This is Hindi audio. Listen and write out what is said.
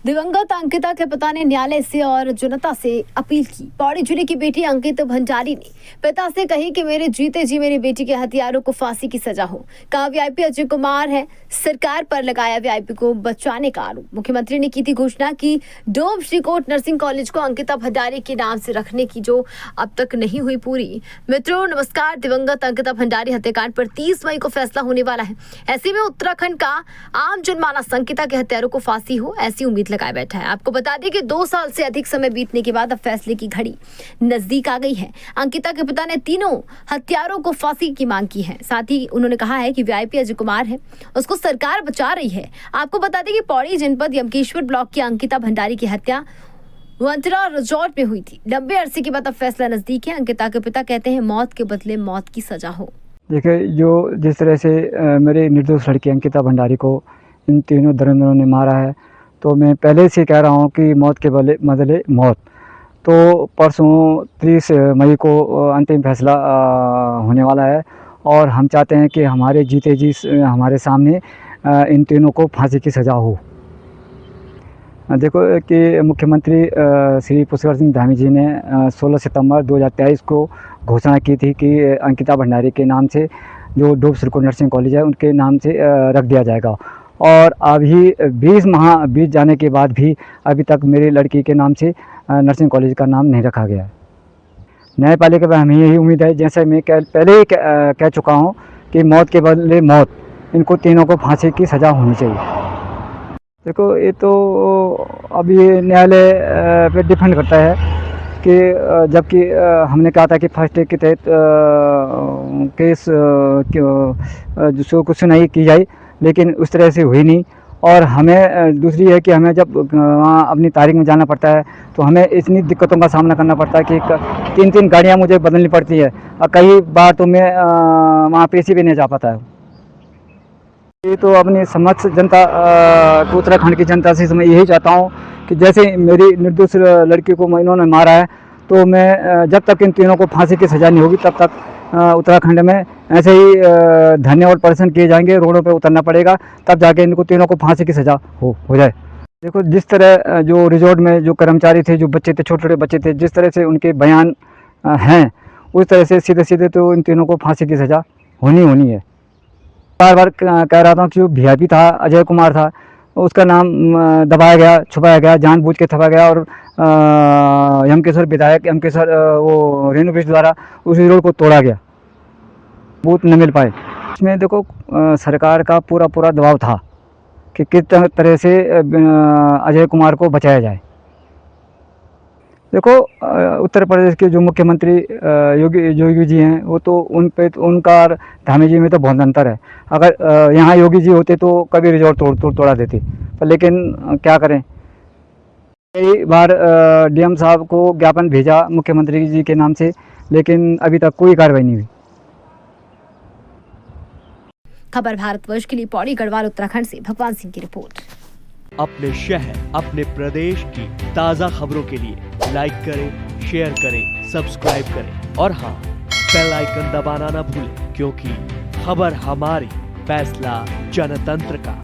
दिवंगत अंकिता के पिता ने न्यायालय से और जनता से अपील की। पौड़ी जिले की बेटी अंकित भंडारी ने पिता से कही कि मेरे जीते जी मेरी बेटी के हत्यारों को फांसी की सजा हो। कहा वीआईपी अजय कुमार है, सरकार पर लगाया वीआईपी को बचाने का आरोप। मुख्यमंत्री ने की थी घोषणा की डोम श्रीकोट नर्सिंग कॉलेज को अंकिता भंडारी के नाम से रखने की, जो अब तक नहीं हुई पूरी। मित्रों नमस्कार। दिवंगत अंकिता भंडारी हत्याकांड पर 30 मई को फैसला होने वाला है। ऐसे में उत्तराखंड का आम जनमानस अंकिता के हत्यारों को फांसी हो ऐसी उम्मीद लगाए बैठा है। आपको बता दें कि 2 साल से अधिक समय बीतने के बाद अब फैसले की घड़ी नजदीक आ गई है। अंकिता के पिता ने तीनों हत्यारों को फांसी की मांग की है। साथ ही उन्होंने कहा है कि वीआईपी अजय कुमार है, उसको सरकार बचा रही है। आपको बता दें कि पौड़ी जनपद यमकेश्वर ब्लॉक की अंकिता भंडारी की हत्या वंतरा रिजॉर्ट में हुई थी। लंबे अरसे के बाद अब फैसला नजदीक है। अंकिता के पिता कहते हैं मौत के बदले मौत की सजा हो। देखिए, जो जिस तरह से मेरे निर्दोष लड़की अंकिता भंडारी को इन तीनों धुरंधरों ने मारा है, तो मैं पहले से कह रहा हूँ कि मौत के बदले मौत। तो परसों 30 मई को अंतिम फैसला होने वाला है और हम चाहते हैं कि हमारे जीते जी हमारे सामने इन तीनों को फांसी की सज़ा हो। देखो कि मुख्यमंत्री श्री पुष्कर सिंह धामी जी ने 16 सितंबर 2023 को घोषणा की थी कि अंकिता भंडारी के नाम से जो डोम श्रीकोट नर्सिंग कॉलेज है उनके नाम से रख दिया जाएगा। और अभी 20 माह बीत जाने के बाद भी अभी तक मेरी लड़की के नाम से नर्सिंग कॉलेज का नाम नहीं रखा गया है। न्यायपालिका पर हमें यही उम्मीद है, जैसे मैं पहले ही कह चुका हूँ कि मौत के बदले मौत, इनको तीनों को फांसी की सज़ा होनी चाहिए। देखो, ये तो अब ये न्यायालय पे डिपेंड करता है कि जबकि हमने कहा था कि फर्स्ट डे के तहत केस को सुनवाई की जाए, लेकिन उस तरह से हुई नहीं। और हमें दूसरी है कि हमें जब वहाँ अपनी तारीख में जाना पड़ता है तो हमें इतनी दिक्कतों का सामना करना पड़ता है कि 3-3 गाड़ियाँ मुझे बदलनी पड़ती है और कई बार तो मैं वहाँ पेशी भी नहीं जा पाता है। ये तो अपनी समस्त जनता को, उत्तराखंड की जनता से मैं यही चाहता हूँ कि जैसे मेरी निर्दोष लड़की को इन्होंने मारा है, तो मैं जब तक इन तीनों को फांसी की सज़ा नहीं होगी तब तक उत्तराखंड में ऐसे ही धरने और प्रदर्शन किए जाएंगे। रोडों पे उतरना पड़ेगा, तब जाके इनको तीनों को फांसी की सज़ा हो जाए। देखो, जिस तरह जो रिजॉर्ट में जो कर्मचारी थे, जो बच्चे थे, छोटे छोटे बच्चे थे, जिस तरह से उनके बयान हैं, उस तरह से सीधे सीधे तो इन तीनों को फांसी की सज़ा होनी है। बार बार कह रहा था कि जो वीआईपी था, अजय कुमार था, उसका नाम दबाया गया, छुपाया गया, जानबूझ के छुपाया गया। और यमकेश्वर विधायक यमकेश्वर वो रेणु बिष्ट द्वारा उस रोड को तोड़ा गया, बूथ न मिल पाए। इसमें देखो, सरकार का पूरा दबाव था कि किस तरह से अजय कुमार को बचाया जाए। देखो, उत्तर प्रदेश के जो मुख्यमंत्री योगी जी हैं, वो तो उनका और धामी जी में तो बहुत अंतर है। अगर यहाँ योगी जी होते तो कभी रिजॉर्ट तोड़ा देते, पर लेकिन क्या करें। कई बार डीएम साहब को ज्ञापन भेजा मुख्यमंत्री जी के नाम से, लेकिन अभी तक कोई कार्रवाई नहीं हुई। खबर भारतवर्ष के लिए पौड़ी गढ़वाल उत्तराखंड से भगवान सिंह की रिपोर्ट। अपने शहर, अपने प्रदेश की ताज़ा खबरों के लिए लाइक करें, शेयर करें, सब्सक्राइब करें और हाँ, बेल आइकन दबाना ना भूलें, क्योंकि खबर हमारी, फैसला जनतंत्र का।